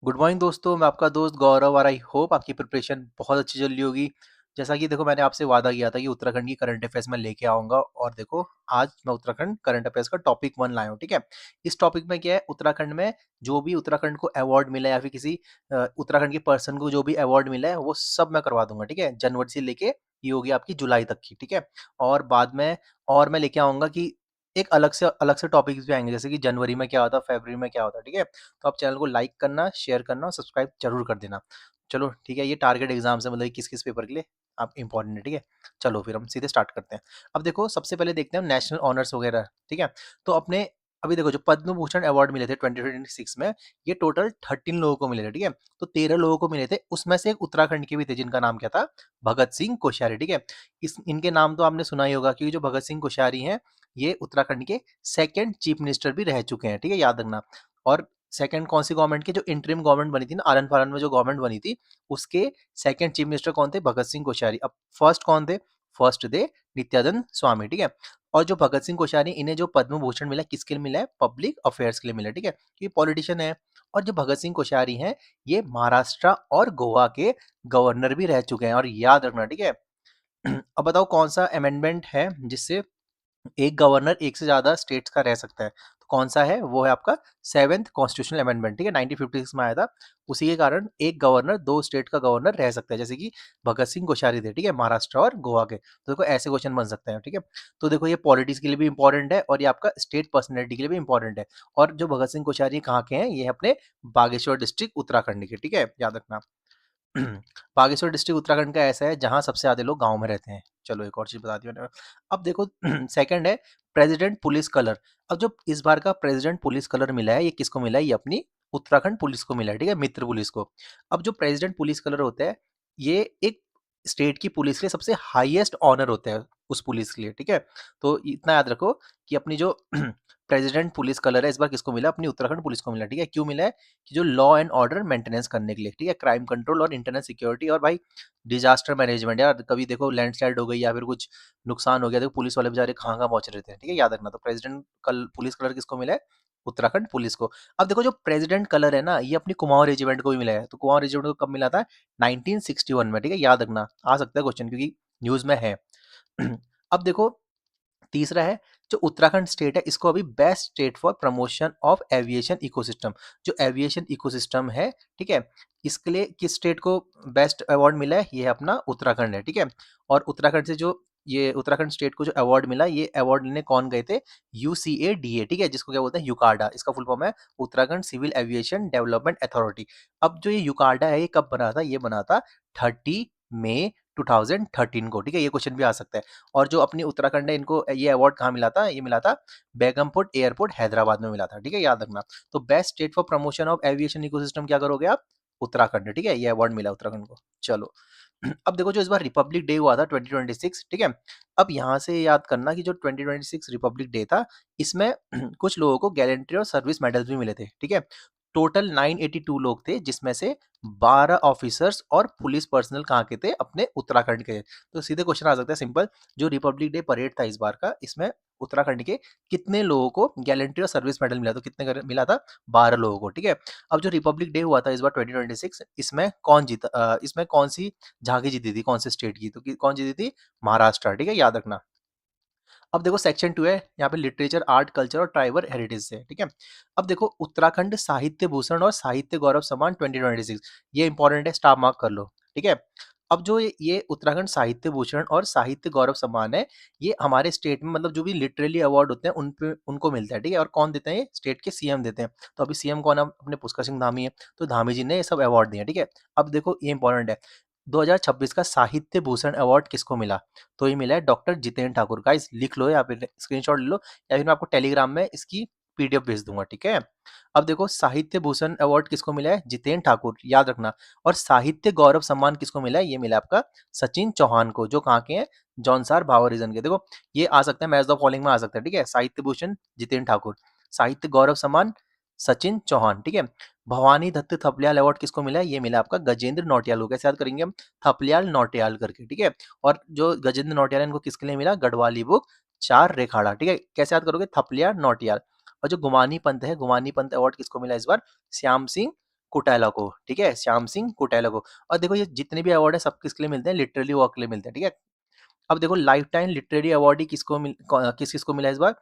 Good morning दोस्तों, मैं आपका दोस्त गौरव और आई होप आपकी प्रिपरेशन बहुत अच्छी चल रही होगी। जैसा कि देखो मैंने आपसे वादा किया था कि उत्तराखंड की करंट अफेयर्स मैं लेके आऊँगा और देखो आज मैं उत्तराखंड करंट अफेयर्स का टॉपिक 1 लाया हूँ, ठीक है? इस टॉपिक में क्या है उत्तराखंड में जो भी उत्तराखंड को अवार्ड मिला है या फिर किसी उत्तराखंड के पर्सन को जो भी अवार्ड मिला है वो सब मैं करवा दूँगा, ठीक है? जनवरी से लेके ये होगी आपकी जुलाई तक की, ठीक है? और बाद में और मैं लेके आऊँगा कि एक अलग से टॉपिक्स भी आएँगे जैसे कि जनवरी में क्या होता है, फरवरी में क्या होता है, ठीक है? तो आप चैनल को लाइक करना, शेयर करना और सब्सक्राइब जरूर कर देना। चलो ठीक है, ये टारगेट एग्जाम से मतलब किस-किस पेपर के लिए आप इंपॉर्टेंट है, ठीक है? चलो फिर हम सीधे स्टार्ट करते हैं। अब देखो सबसे पहले देखते हैं नेशनल ऑनर्स वगैरह, ठीक है? तो अपने अभी देखो जो पद्म भूषण अवार्ड मिले थे 2026 में, ये टोटल 13 लोगों को मिले थे, ठीक है? तो 13 लोगों को मिले थे, उसमें से एक उत्तराखंड के भी थे जिनका नाम क्या था? भगत सिंह कोश्यारी, ठीक है? इनके नाम तो आपने सुना ही होगा क्योंकि जो भगत सिंह कोश्यारी हैं, ये उत्तराखंड के सेकंड चीफ मिनिस्टर भी रह चुके हैं, ठीक है? याद रखना। और सेकंड कौन सी गवर्नमेंट की जो इंटरिम गवर्नमेंट बनी थी ना आनंद फानन में जो गवर्नमेंट बनी थी उसके सेकंड चीफ मिनिस्टर कौन थे? भगत सिंह कोश्यारी। अब फर्स्ट कौन थे? फर्स्ट थे नित्यानंद स्वामी, ठीक है? और जो भगत सिंह कोश्यारी इन्हें जो पद्म भूषण मिला किसके लिए मिला है? पब्लिक अफेयर्स के लिए मिला है, ठीक है? ये पॉलिटिशियन है। और जो भगत सिंह कोश्यारी हैं ये महाराष्ट्र और गोवा के गवर्नर भी रह चुके हैं और याद रखना, ठीक है? अब बताओ कौन सा अमेंडमेंट है जिससे एक गवर्नर एक से ज्यादा स्टेट्स का रह सकता है? तो कौन सा है? वो है आपका सेवेंथ कॉन्स्टिट्यूशनल अमेंडमेंट, ठीक है? 1956 में आया था। उसी के कारण एक गवर्नर दो स्टेट का गवर्नर रह सकता है जैसे कि भगत सिंह कोश्यारी थे, ठीक है? महाराष्ट्र और गोवा के। तो देखो ऐसे क्वेश्चन बन सकते हैं, ठीक है? तो देखो ये पॉलिटिक्स के लिए भी इंपॉर्टेंट है और ये आपका स्टेट पर्सनैलिटी के लिए भी इंपॉर्टेंट है। और जो भगत सिंह कोश्यारी कहाँ के हैं? ये है अपने बागेश्वर डिस्ट्रिक्ट उत्तराखंड के, ठीक है? याद रखना। बागेश्वर डिस्ट्रिक्ट उत्तराखंड का ऐसा है जहां सबसे ज्यादा लोग गांव में रहते हैं। चलो एक और चीज बता दी मैंने। अब देखो सेकंड है प्रेसिडेंट पुलिस कलर। अब जो इस बार का प्रेसिडेंट पुलिस कलर मिला है ये किसको मिला है? ये अपनी उत्तराखंड पुलिस को मिला है, ठीक है? मित्र पुलिस को। अब जो प्रेसिडेंट पुलिस कलर होता है ये एक स्टेट की पुलिस के लिए सबसे हाईएस्ट ऑनर होता है उस पुलिस के लिए, ठीक है? तो इतना याद रखो कि अपनी जो प्रेसिडेंट पुलिस कलर है इस बार किसको मिला? अपनी उत्तराखंड पुलिस को मिला, ठीक है? क्यों मिला है? कि जो लॉ एंड ऑर्डर मेंटेनेंस करने के लिए, ठीक है? क्राइम कंट्रोल और इंटरनल सिक्योरिटी और भाई डिजास्टर मैनेजमेंट। यार कभी देखो लैंडस्लाइड हो गई या फिर कुछ नुकसान हो गया, देखो पुलिस वाले बेचारे कहाँ पहुंच रहे थे, ठीक है? याद रखना। तो प्रेसिडेंट कल पुलिस कलर किसको मिला है? उत्तराखंड पुलिस को। अब देखो जो प्रेसिडेंट कलर है ना ये अपनी कुमाऊं रेजिमेंट को भी मिला है। तो कुमाऊं रेजिमेंट को कब मिला था? 1961 में, ठीक है? याद रखना, आ सकता है क्वेश्चन क्योंकि न्यूज में है। अब देखो तीसरा है जो उत्तराखंड स्टेट है इसको अभी best state for promotion of aviation ecosystem. जो एविएशन इकोसिस्टम है, ठीक है, इसके लिए किस स्टेट को बेस्ट अवार्ड मिला है? ये है अपना उत्तराखंड है, ठीक है? और उत्तराखंड से जो ये उत्तराखंड स्टेट को जो अवार्ड मिला ये अवार्ड लेने कौन गए थे? यूसीएडीए, ठीक है, जिसको क्या बोलते हैं? यूकाडा। इसका फुल फॉर्म है Uttarakhand civil aviation development authority. अब जो ये यूकाडा है ये कब बना था? ये बना था 30 मई 2013 को, ठीक है? ये क्वेश्चन भी आ सकता है। और जो अपनी उत्तराखंड है इनको ये अवार्ड कहाँ मिला था? ये मिला था बेगमपुट एयरपोर्ट हैदराबाद में मिला था, ठीक है? याद रखना। तो best state for promotion of aviation ecosystem क्या करोगे आप? उत्तराखंड, ठीक है? ये अवार्ड मिला उत्तराखंड को। चलो अब देखो जो इस बार रिपब्लिक डे हुआ था 2026, ठीक है? अब यहाँ से याद करना कि जो 2026 रिपब्लिक डे था इसमें कुछ लोगों को गैलेंट्री और सर्विस मेडल्स भी मिले थे, ठीक है? टोटल 982 लोग थे जिसमें से 12 ऑफिसर्स और पुलिस पर्सनल कहाँ के थे? अपने उत्तराखंड के। तो सीधे क्वेश्चन आ सकता है सिंपल, जो रिपब्लिक डे परेड था इस बार का इसमें उत्तराखंड के कितने लोगों को गैलेंट्री और सर्विस मेडल मिला? तो मिला था? 12 लोगों को, ठीक है? अब जो रिपब्लिक डे हुआ था इस बार 2026 इसमें कौन जीता? इसमें कौन सी झांकी जीती थी? कौन से स्टेट की? तो कौन जीती थी? महाराष्ट्र, ठीक है? याद रखना। अब देखो सेक्शन 2 है यहाँ पे लिटरेचर आर्ट कल्चर और ट्राइबल हेरिटेज से, ठीक है? अब देखो उत्तराखंड साहित्य भूषण और साहित्य गौरव सम्मान 2026, ये इंपॉर्टेंट है, स्टार मार्क कर लो, ठीक है? अब जो ये उत्तराखंड साहित्य भूषण और साहित्य गौरव सम्मान है ये हमारे स्टेट में मतलब जो भी लिटरेली अवार्ड होते हैं उन पे उनको मिलता है, ठीक है? और कौन देते हैं? ये स्टेट के सीएम देते हैं। तो अभी सीएम कौन है? अपने पुष्कर सिंह धामी है। तो धामी जी ने ये सब अवार्ड दिए हैं, ठीक है? अब देखो ये इंपॉर्टेंट है, 2026 का साहित्य भूषण अवार्ड किसको मिला? तो ये मिला है डॉक्टर जितेंद्र ठाकुर। गाइस लिख लो या फिर स्क्रीनशॉट ले लो या फिर मैं आपको टेलीग्राम में इसकी पीडीएफ भेज दूंगा, ठीक है? अब देखो साहित्य भूषण अवार्ड किसको मिला है? जितेंद्र ठाकुर, याद रखना। और साहित्य गौरव सम्मान किसको मिला है? ये मिला आपका सचिन चौहान को, जो कहाँ के हैं? जौनसार भावर रीजन के। देखो ये आ सकता है मैच द फॉलोइंग में आ सकता है, ठीक है? साहित्य भूषण जितेंद्र ठाकुर, साहित्य गौरव सम्मान सचिन चौहान, ठीक है? भवानी दत्त थपलियाल अवार्ड किसको मिला है? ये मिला आपका गजेंद्र नौटियाल को। कैसे याद करेंगे हम? थपलियाल नौटियाल करके, ठीक है? और जो गजेंद्र नौटियाल इनको किसके लिए मिला? गढ़वाली बुक चार रेखाड़ा, ठीक है? कैसे याद करोगे? थपलियाल नौटियाल। और जो गुमानी पंत है, गुमानी पंत अवार्ड किसको मिला इस बार? श्याम सिंह कुटेला को, ठीक है, श्याम सिंह कुटेला को। और देखो ये जितने भी अवार्ड है सब किसके लिए मिलते हैं, लिटरेरी वर्क के लिए मिलते हैं, ठीक है। अब देखो लाइफ टाइम लिटरेरी अवार्ड ही किस किसको मिला इस बार,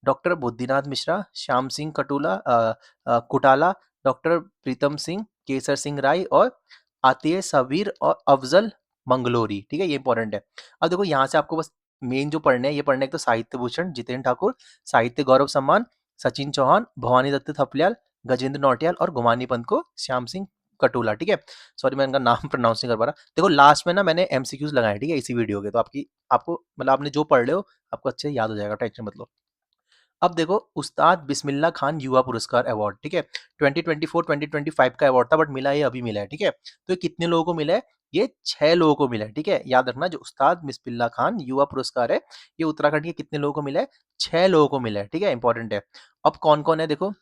डॉक्टर बुद्धिनाथ मिश्रा, श्याम सिंह कुटाला, डॉक्टर प्रीतम सिंह, केसर सिंह राय और आतिय सबीर और अफजल मंगलोरी, ठीक है, ये इंपॉर्टेंट है। अब देखो यहाँ से आपको बस मेन जो पढ़ने हैं ये पढ़ने, एक तो साहित्य भूषण जितेंद्र ठाकुर, साहित्य गौरव सम्मान सचिन चौहान, भवानी दत्त थपलियाल, गजेंद्र नौटियाल और गुमानी पंत को श्याम सिंह कटोला, ठीक है। सॉरी मैं इनका नाम प्रोनाउंस नहीं कर पा रहा। देखो लास्ट में ना मैंने एमसीक्यूज लगाए, ठीक है, इसी वीडियो के, तो आपको मतलब आपने जो पढ़ रहे हो आपको अच्छे से याद हो जाएगा, टेंशन मत लो। अब देखो उस्ताद बिस्मिल्लाह खान युवा पुरस्कार अवार्ड, ठीक है, 2024-2025 का अवार्ड था बट मिला ये अभी मिला है, ठीक है। तो ये कितने लोगों को मिला है, ये 6 लोगों को मिला है, ठीक है। याद रखना जो उस्ताद बिस्मिल्लाह खान युवा पुरस्कार है ये उत्तराखंड के कितने लोगों को मिला है, 6 लोगों को मिला है, ठीक है, इंपॉर्टेंट है। अब कौन कौन है देखो,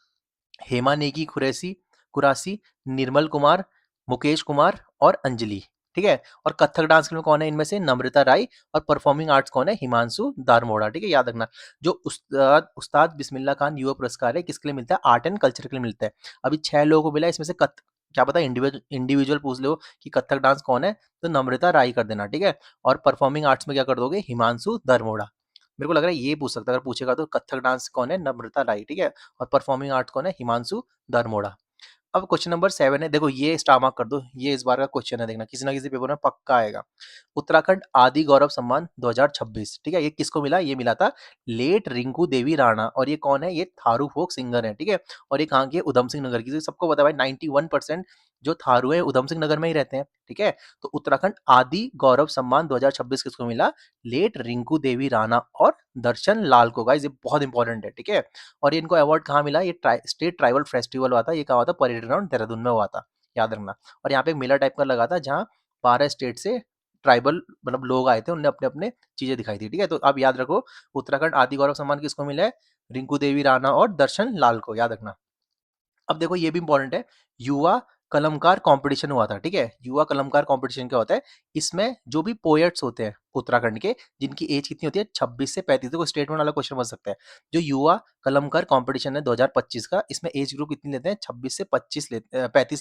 हेमा नेगी खुरैसी कुरासी, निर्मल कुमार, मुकेश कुमार और अंजलि, ठीक है। और कथक डांस में कौन है इनमें से, नम्रता राय। और परफॉर्मिंग आर्ट्स कौन है, हिमांशु दारमोड़ा, ठीक है, याद रखना। जो उस्ताद बिस्मिल्लाह खान युवा पुरस्कार है किसके लिए मिलता है, आर्ट एंड कल्चर के लिए मिलता है। अभी 6 लोगों को मिला है, इसमें से क्या पता इंडिविजुअल पूछ लो कि कथक डांस कौन है, तो नम्रता राय कर देना, ठीक है। और परफॉर्मिंग आर्ट्स में क्या कर दोगे, हिमांशु दारमोड़ा। मेरे को लग रहा है ये पूछ सकता है, अगर पूछेगा तो कथक डांस कौन है, नम्रता राय, ठीक है। और परफॉर्मिंग आर्ट्स कौन है, हिमांशु दारमोड़ा। अब क्वेश्चन नंबर 7 है, देखो ये स्टार मार्क कर दो, ये इस बार का क्वेश्चन है, देखना किसी ना किसी पेपर में पक्का आएगा। उत्तराखंड आदि गौरव सम्मान 2026, ठीक है, ये किसको मिला, ये मिला था लेट रिंकू देवी राणा। और ये कौन है, ये थारू फोक सिंगर है, ठीक है। और ये कहाँ के, उधम सिंह नगर की, तो सबको पता है भाई 91% जो थारू है उधम सिंह नगर में ही रहते हैं, ठीक है। तो उत्तराखंड आदि गौरव सम्मान 2026 किसको मिला, लेट रिंकू देवी राणा और दर्शन लाल को, गाइस ये बहुत इंपॉर्टेंट है, ठीक है। और इनको अवार्ड कहाँ मिला, ये स्टेट ट्राइबल फेस्टिवल हुआ था, ये कहाँ हुआ था, परेड ग्राउंड देहरादून में हुआ था, याद रखना। और यहाँ पे एक मेला टाइप का लगा था जहाँ 12 स्टेट से ट्राइबल मतलब लोग आए थे, उन्होंने अपने अपने चीजें दिखाई थी, ठीक है। तो अब याद रखो उत्तराखंड आदि गौरव सम्मान किसको मिला है, रिंकू देवी राणा और दर्शन लाल को, याद रखना। अब देखो ये भी इंपॉर्टेंट है, युवा कलमकार कंपटीशन हुआ था, ठीक है। युवा कलमकार कंपटीशन क्या होता है, इसमें जो भी पोएट्स होते हैं उत्तराखंड के जिनकी एज कितनी होती है 26 से 35, तो स्टेटमेंट वाला क्वेश्चन बन सकता है। जो युवा कलमकार कंपटीशन है 2025 का, इसमें एज ग्रुप कितनी लेते हैं, 26 से 35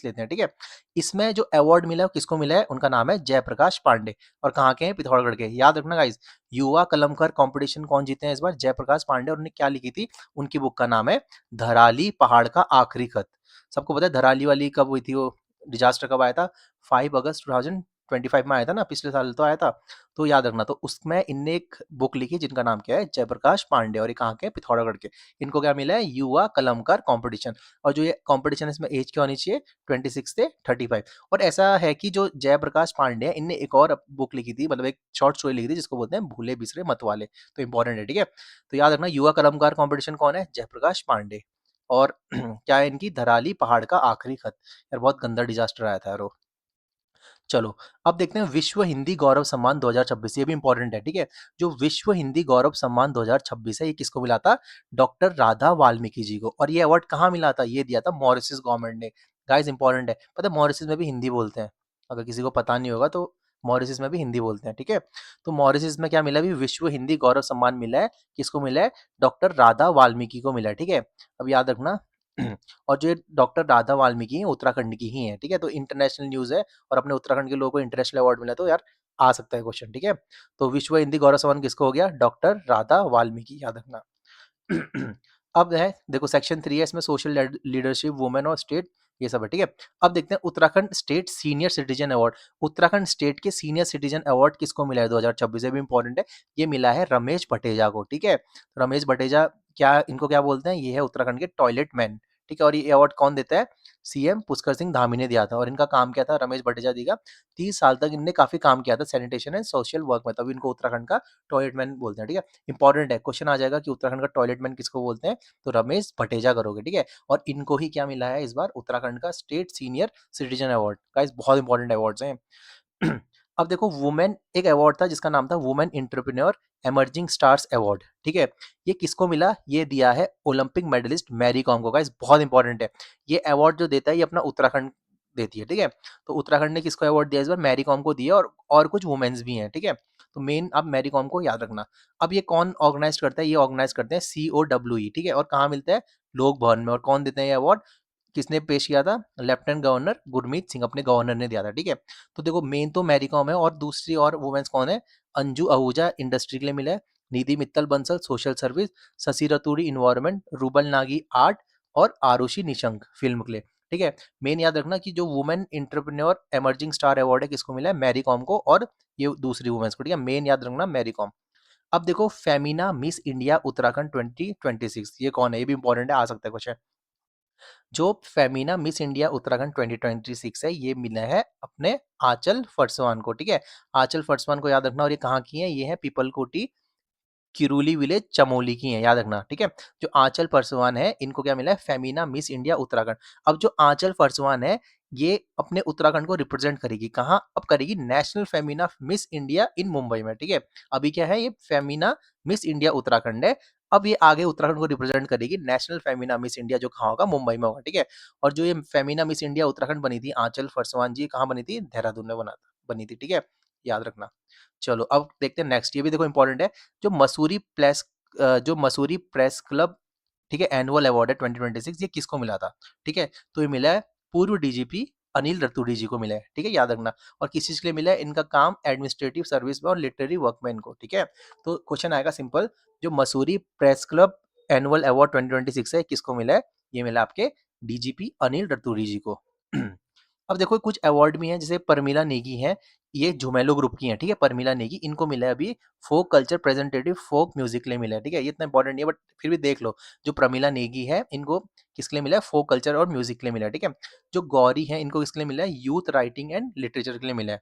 लेते हैं, ठीक है। इसमें जो अवार्ड मिला है किसको मिला है, उनका नाम है जयप्रकाश पांडे। और कहाँ के हैं, पिथौरागढ़ के, याद रखना गाइज। युवा कलमकार कंपटीशन कौन जीते हैं इस बार, जयप्रकाश पांडे। और उन्होंने क्या लिखी थी, उनकी बुक का नाम है धराली पहाड़ का आखिरी खत। सबको पता है धराली वाली कब हुई थी, वो डिजास्टर कब आया था, 5 अगस्त 2025 में आया था ना, पिछले साल तो आया था। तो याद रखना, तो उसमें इनने एक बुक लिखी जिनका नाम क्या है, जयप्रकाश पांडे। और ये कहाँ के, पिथौरागढ़ के। इनको क्या मिला है, युवा कलमकार कंपटीशन। और जो ये कंपटीशन इसमें एज क्या होनी चाहिए, 26 से 35। और ऐसा है कि जो जयप्रकाश पांडे है इनने एक और बुक लिखी थी, मतलब एक शॉर्ट स्टोरी लिखी थी जिसको बोलते हैं भूले बिसरे मतवाले। तो इंपॉर्टेंट है, ठीक है। तो याद रखना युवा कलमकार कंपटीशन कौन है, जयप्रकाश पांडे। और क्या है इनकी, धराली पहाड़ का आखिरी खत। यार बहुत गंदा डिजास्टर आया था यार वो। चलो अब देखते हैं विश्व हिंदी गौरव सम्मान 2026, ये भी इंपॉर्टेंट है, ठीक है। जो विश्व हिंदी गौरव सम्मान 2026 है ये किसको मिला था, डॉक्टर राधा वाल्मीकि जी को। और ये अवार्ड कहाँ मिला था, ये दिया था मॉरिशस गवर्नमेंट ने। गाइस इंपॉर्टेंट है, पता है मॉरिशस में भी हिंदी बोलते हैं, अगर किसी को पता नहीं होगा तो मॉरिशस में भी हिंदी बोलते हैं, ठीक है। तो मॉरिशस में क्या मिला, भी विश्व हिंदी गौरव सम्मान मिला है, किसको मिला है, डॉक्टर राधा वाल्मीकि को मिला है, ठीक है। अब याद रखना और जो डॉक्टर राधा वाल्मीकि हैं उत्तराखंड की ही है, ठीक है। तो इंटरनेशनल न्यूज है और अपने उत्तराखंड के लोगों को इंटरनेशनल अवार्ड मिला, तो यार आ सकता है क्वेश्चन, ठीक है। तो विश्व हिंदी गौरव सम्मान किसको हो गया, डॉक्टर राधा वाल्मीकि, याद रखना। अब है देखो सेक्शन 3 है, इसमें सोशल लीडरशिप, वुमेन और स्टेट, ये सब है, ठीक है। अब देखते हैं Uttarakhand state senior citizen award. Uttarakhand state के सीनियर सिटीजन अवार्ड किसको मिला है 2026, ये भी इंपॉर्टेंट है। ये मिला है रमेश भटेजा को, ठीक है। रमेश भटेजा, क्या इनको क्या बोलते हैं, ये है उत्तराखंड के टॉयलेट मैन, ठीक है। और ये अवार्ड कौन देता है, सीएम पुष्कर सिंह धामी ने दिया था। और इनका काम क्या था, रमेश भटेजा जी का 30 साल तक इनने काफी काम किया था सैनिटेशन एंड सोशल वर्क में, तभी इनको उत्तराखंड का टॉयलेट मैन बोलते हैं, ठीक है। इंपॉर्टेंट है, क्वेश्चन आ जाएगा कि उत्तराखंड का टॉयलेट मैन किसको बोलते हैं, तो रमेश भटेजा करोगे, ठीक है। और इनको ही क्या मिला है इस बार, उत्तराखंड का state senior citizen award. Guys बहुत इंपॉर्टेंट अवार्ड्स हैं। अब देखो वुमेन एक अवार्ड था जिसका नाम था women entrepreneur emerging stars award, ठीक है। ये किसको मिला, ये दिया है ओलंपिक मेडलिस्ट मैरी कॉम को। गाइस बहुत इंपॉर्टेंट है, ये अवार्ड जो देता है ये अपना उत्तराखंड देती है, ठीक है। तो उत्तराखंड ने किसको अवार्ड दिया इस बार, मैरी कॉम को दिया। और कुछ वुमेन्स भी हैं, ठीक है। तो मेन अब मैरी कॉम को याद रखना। अब ये कौन ऑर्गेनाइज करता है, ये ऑर्गेनाइज करते हैं COWE, ठीक है। और कहाँ मिलता है, लोक भवन में। और कौन देते हैं ये अवार्ड, किसने पेश किया था? लेफ्टिनेंट गवर्नर गुरमीत सिंह, अपने गवर्नर ने दिया था, ठीक है। तो देखो मेन तो मैरी कॉम है, और दूसरी और वुमेन्स कौन है? अंजू आहूजा इंडस्ट्री के लिए मिला है, Nidhi Mittal Bansal social service, Shashi Raturi environment, Rubal Nagi art, और आरुषि निशंक फिल्म के लिए, ठीक है। मेन याद रखना कि जो women entrepreneur emerging star award है किसको मिला है? मैरी कॉम को, और ये दूसरी वुमेन्स को, ठीक है। मेन याद रखना मैरी कॉम। अब देखो फेमिना मिस इंडिया उत्तराखंड 2026, ये कौन है? ये भी इंपॉर्टेंट है, आ सकता है क्वेश्चन। जो फेमिना मिस इंडिया उत्तराखंड 2026 है, ये मिला है अपने आंचल फरसवान को, ठीक है। आंचल फरसवान को याद रखना, और ये कहाँ की है? ये है पीपल कोटी किरोली विलेज चमोली की हैं, याद रखना, ठीक है। जो आंचल परसवान है, इनको क्या मिला है? Femina miss India Uttarakhand. अब जो आंचल परसवान है, ये अपने उत्तराखंड को रिप्रेजेंट करेगी कहाँ? अब करेगी national Femina miss India in Mumbai में, ठीक है। अभी क्या है? ये फेमिना मिस इंडिया उत्तराखंड है। अब ये आगे उत्तराखंड को रिप्रेजेंट करेगी नेशनल फेमिना मिस इंडिया, जो कहाँ होगा? मुंबई में होगा, ठीक है। और जो ये फेमिना मिस इंडिया उत्तराखंड बनी थी आंचल फरसवान जी, कहाँ बनी थी? देहरादून में बनी थी, ठीक है। याद रखना। चलो अब देखते हैं नेक्स्ट, ये भी देखो इंपॉर्टेंट है। जो मसूरी प्रेस क्लब, ठीक है, एनुअल अवार्ड है 2026, ये किसको मिला था? ठीक है, तो ये मिला है पूर्व डीजीपी अनिल रतूड़ी जी को मिला है, ठीक है, याद रखना। और किस चीज के लिए मिला है? इनका काम एडमिनिस्ट्रेटिव सर्विस में और लिटरेरी वर्क में इनको, ठीक है। तो क्वेश्चन आएगा सिंपल, जो Mussoorie press club annual award 2026 है, किसको मिला है? ये मिला आपके डीजीपी अनिल रतूड़ी जी को। अब देखो कुछ अवार्ड भी हैं, जैसे परमिला नेगी है, ये झुमेलो ग्रुप की हैं, ठीक है। परमिला नेगी, इनको मिला है अभी फोक कल्चर प्रेजेंटेटिव फोक म्यूजिक के लिए मिला है, ठीक है। ये इतना इंपॉर्टेंट नहीं है, बट फिर भी देख लो। जो प्रमिला नेगी है, इनको किसके लिए मिला है? फोक कल्चर और म्यूजिक के लिए मिला है, ठीक है। जो गौरी है, इनको किसके लिए मिला है? यूथ राइटिंग एंड लिटरेचर के लिए मिला है।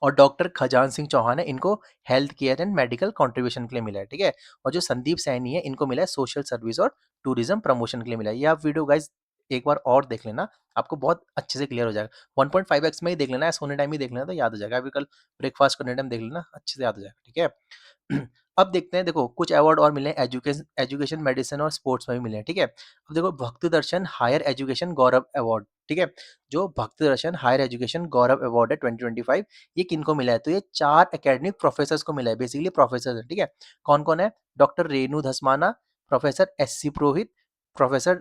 और डॉक्टर खजान सिंह चौहान है, इनको health care and medical contribution के लिए मिला है, ठीक है। और जो संदीप सैनी है, इनको मिला है सोशल सर्विस और टूरिज्म प्रमोशन के लिए मिला है। ये आप वीडियो गाइज एक बार और देख लेना, आपको बहुत अच्छे से क्लियर हो जाएगा। 1.5x में ही देख लेना है, सोने टाइम ही देख लेना, तो याद हो जाएगा। अभी कल ब्रेकफास्ट करने टाइम देख लेना, अच्छे से याद हो जाएगा, ठीक है। अब देखते हैं, देखो कुछ अवार्ड और मिले हैं, एजुकेशन एजुकेशन मेडिसिन और स्पोर्ट्स में भी मिले हैं, ठीक है। अब देखो भक्ति दर्शन हायर एजुकेशन गौरव अवार्ड, ठीक है। जो भक्ति दर्शन हायर एजुकेशन गौरव अवार्ड है 2025, ये किनको मिला है? तो ये 4 एकेडमिक प्रोफेसर्स को मिला है, बेसिकली प्रोफेसर है, ठीक है। कौन कौन है? Doctor Renu Dhasmana, professor S C Purohit, professor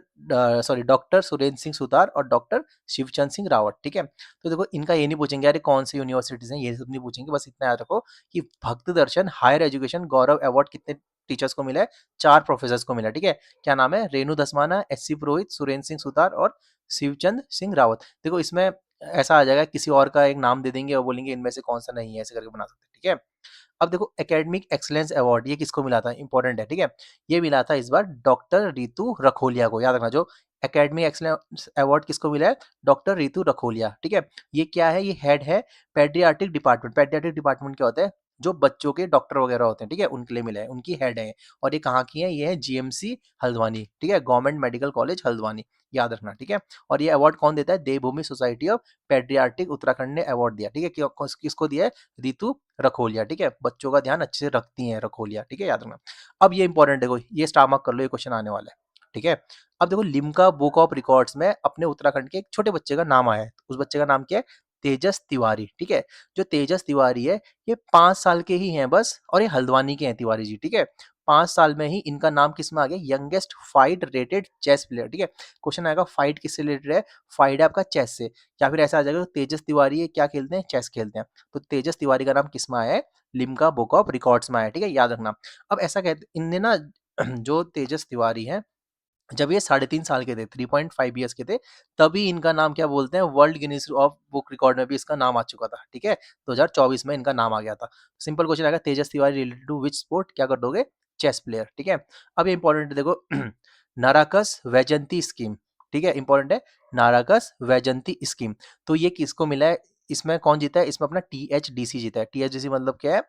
sorry doctor Surendra Singh Sutar, और डॉक्टर शिवचंद सिंह रावत, ठीक है। तो देखो इनका ये नहीं पूछेंगे यार कौन सी यूनिवर्सिटीज हैं, ये सब नहीं पूछेंगे, बस इतना याद रखो कि भक्ति दर्शन हायर एजुकेशन गौरव अवार्ड कितने टीचर्स को मिला है? 4 प्रोफेसर्स को मिला है, ठीक है। क्या नाम है? रेणु धस्माना, एस सी पुरोहित, सुरेंद्र सिंह सुतार और शिवचंद सिंह रावत। देखो इसमें ऐसा आ जाएगा, किसी और का एक नाम दे देंगे और बोलेंगे इनमें से कौन सा नहीं है, ऐसे करके बना सकते हैं, ठीक है। अब देखो एकेडमिक एक्सीलेंस अवार्ड, ये किसको मिला था? इंपॉर्टेंट है, ठीक है। ये मिला था इस बार डॉक्टर रितु रखोलिया को, याद रखना। जो एकेडमिक एक्सीलेंस अवार्ड किसको मिला है? डॉक्टर रितु रखोलिया, ठीक है। ये क्या है? ये हेड है पेडियाट्रिक डिपार्टमेंट। पेडियाट्रिक डिपार्टमेंट क्या होता है? जो बच्चों के डॉक्टर वगैरह होते हैं, ठीक है, उनके लिए मिला है, उनकी हेड है। और ये कहाँ की है? ये है जीएमसी हल्द्वानी, ठीक है, गवर्नमेंट मेडिकल कॉलेज हल्द्वानी, याद रखना, ठीक है। और ये अवार्ड कौन देता है? देवभूमि सोसाइटी ऑफ पेडियाट्रिक उत्तराखंड ने अवार्ड दिया, ठीक है। किसको दिया है? रितु रखोलिया, ठीक है। बच्चों का ध्यान अच्छे से रखती हैं रखोलिया, ठीक है, याद रखना। अब ये इंपॉर्टेंट देखो, ये स्टार मार्क कर लो, ये क्वेश्चन आने वाला है, ठीक है। अब देखो लिम्का बुक ऑफ रिकॉर्ड्स में अपने उत्तराखंड के एक छोटे बच्चे का नाम आया है, उस बच्चे का नाम क्या है? तेजस तिवारी, ठीक है। जो तेजस तिवारी है, ये 5 साल के ही हैं बस, और ये हल्द्वानी के हैं तिवारी जी, ठीक है। 5 साल में ही इनका नाम किस में आ गया? Youngest fight rated chess player, ठीक है। क्वेश्चन आएगा फाइट किससे रिलेटेड है? फाइट है आपका चेस से, या फिर ऐसा आ जाएगा तेजस तिवारी है क्या खेलते हैं? चेस खेलते हैं। तो तेजस तिवारी का नाम किस में आया है? लिम्का बुक ऑफ रिकॉर्ड्स में आया है, ठीक है, याद रखना। अब ऐसा कहते इनने ना जो तेजस तिवारी हैं, जब ये 3.5 साल के थे, 3.5 ईयर्स के थे, तभी इनका नाम क्या बोलते हैं? World Guinness of book record में भी इसका नाम आ चुका था, ठीक है। 2024 में इनका नाम आ गया था। सिंपल क्वेश्चन आएगा, Tejas Tiwari related to which sport? क्या कर दोगे? चेस प्लेयर, ठीक है। अब ये इंपॉर्टेंट देखो नाराकस वैजंती स्कीम, ठीक है, इंपॉर्टेंट है। नाराकस वैजंती स्कीम, तो ये किसको मिला है? इसमें कौन जीता है? इसमें अपना टीएचडीसी जीता है। टीएचडीसी मतलब क्या है?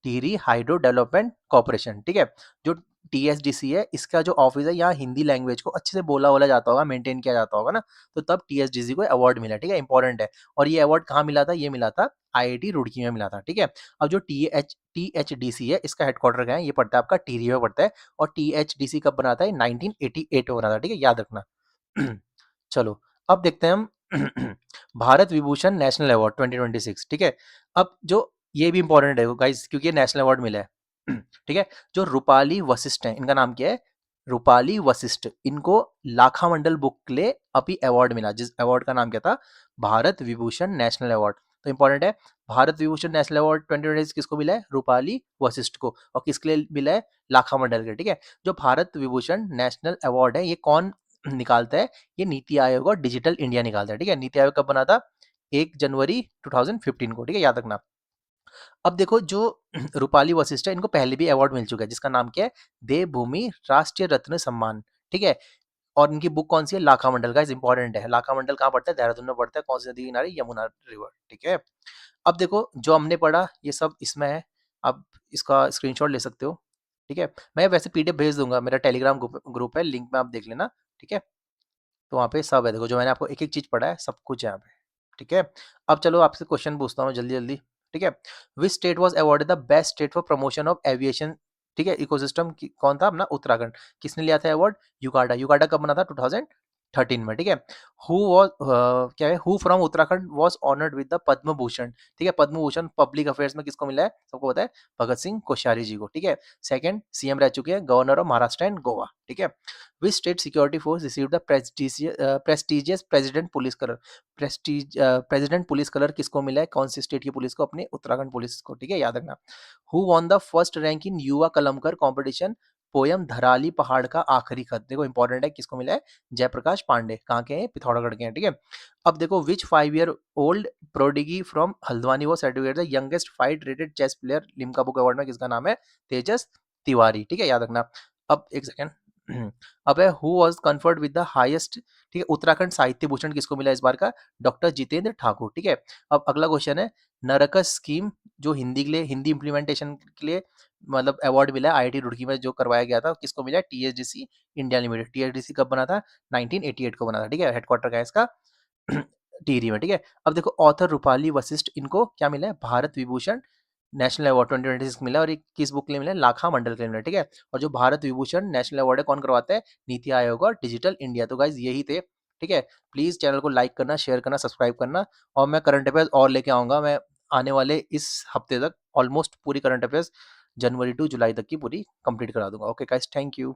टिहरी हाइड्रो डेवलपमेंट कॉर्पोरेशन, ठीक है। जो टीएचडीसी है, इसका जो ऑफिस है, यहाँ हिंदी लैंग्वेज को अच्छे से बोला जाता होगा, मेंटेन किया जाता होगा ना, तो तब टीएचडीसी को अवार्ड मिला, ठीक है, इंपॉर्टेंट है। और ये अवार्ड कहाँ मिला था? ये मिला था आईआईटी रुड़की में मिला था, ठीक है। अब जो टीएचडीसी है, इसका हेडक्वार्टर कहाँ है? ये पड़ता है आपका टिहरी में पड़ता है। और टीएचडीसी कब बना था? 1988 में बना था, ठीक है, याद रखना। चलो अब देखते हैं हम भारत विभूषण नेशनल अवार्ड 2026, ठीक है। अब जो ये भी इंपॉर्टेंट है गाइस, क्योंकि ये नेशनल अवार्ड मिला है। ठीक है। जो रूपाली वशिष्ठ है, इनका नाम क्या है? रूपाली वशिष्ठ, इनको लाखामंडल बुक के लिए अभी अवार्ड मिला, जिस अवार्ड का नाम क्या था, भारत विभूषण नेशनल अवार्ड। तो इंपॉर्टेंट है, भारत विभूषण नेशनल अवार्ड 2020 किसको मिला है, रूपाली वशिष्ठ को, और किसके लिए मिला है, लाखामंडल के। ठीक है, जो भारत विभूषण नेशनल अवार्ड है ये कौन निकालता है, ये नीति आयोग और डिजिटल इंडिया निकालता है। ठीक है, नीति आयोग कब बना था, 1 जनवरी 2015 को। ठीक है, याद रखना। अब देखो जो रूपाली वशिष्ठ है, इनको पहले भी अवार्ड मिल चुका है, जिसका नाम क्या है, देवभूमि राष्ट्रीय रत्न सम्मान। ठीक है, और इनकी बुक कौन सी है, लाखामंडल। गाइस इंपॉर्टेंट है, लाखामंडल कहाँ पड़ता है, देहरादून में पड़ता है। कौन सी नदी के किनारे, यमुना रिवर। ठीक है, अब देखो जो हमने पढ़ा ये सब इसमें है, आप इसका स्क्रीनशॉट ले सकते हो। ठीक है, मैं वैसे पीडीएफ भेज दूंगा, मेरा टेलीग्राम ग्रुप है, लिंक में आप देख लेना। ठीक है, तो वहाँ पे सब है, देखो जो मैंने आपको एक एक चीज पढ़ा है सब कुछ है यहाँ पे। ठीक है, अब चलो आपसे क्वेश्चन पूछता हूँ जल्दी जल्दी। ठीक है, which state was awarded the best state for promotion of aviation. ठीक है, इकोसिस्टम कौन था, अपना उत्तराखंड। किसने लिया था अवार्ड, युगाडा। युगाडा कब बना था, 2013 में। ठीक है, हु वॉज क्या है, who from Uttarakhand was honoured with the Padma Bhushan. ठीक है, पद्म भूषण पब्लिक अफेयर्स में किसको मिला है, सबको पता है, भगत सिंह कोश्यारी जी को। ठीक है, सेकंड सीएम रह चुके हैं governor of Maharashtra and Goa. ठीक है, which state security force receive the prestigious president police colour. President police colour किसको मिला है, कौन सी स्टेट की पुलिस को, अपनी उत्तराखंड पुलिस को। ठीक है, याद रखना। Who won the first rank in युवा कलमकर कॉम्पिटिशन, पोयम धराली पहाड़ का आखिरी खत। देखो इंपॉर्टेंट है, किसको मिला है, जयप्रकाश पांडे। कहाँ के हैं, पिथौरागढ़ के हैं। ठीक है, अब देखो which 5 year old prodigy from Haldwani वो certificate the youngest fight rated chess player Limca book award में, किसका नाम है, तेजस तिवारी। ठीक है, याद रखना। अब एक सेकेंड, अब है who was conferred with the highest. ठीक है, उत्तराखंड साहित्य भूषण किसको मिला इस बार का, डॉक्टर जितेंद्र ठाकुर। ठीक है, अब अगला क्वेश्चन है, नरकस स्कीम जो हिंदी के लिए, हिंदी इम्प्लीमेंटेशन के लिए मतलब अवार्ड मिला है आईआईटी रुड़की में जो करवाया गया था, किसको मिला है, टीएचडीसी इंडिया लिमिटेड। टीएचडीसी कब बना था, 1988 को बना था। ठीक है, हेडक्वार्टर का है इसका टिहरी में। ठीक है, अब देखो ऑथर रूपाली वशिष्ठ, इनको क्या मिला है, भारत विभूषण नेशनल अवार्ड 2026 मिला है, और ये किस बुक के लिए मिला है, लाखा मंडल के लिए मिला है। ठीक है, और जो भारत विभूषण नेशनल अवार्ड है कौन करवाता है, नीति आयोग और डिजिटल इंडिया। तो गाइज यही थे। ठीक है, प्लीज चैनल को लाइक करना, शेयर करना, सब्सक्राइब करना, और मैं करंट अफेयर्स और लेके आऊंगा। मैं आने वाले इस हफ्ते तक ऑलमोस्ट पूरी करंट अफेयर्स जनवरी टू जुलाई तक की पूरी कंप्लीट करा दूंगा। Okay guys, thank you.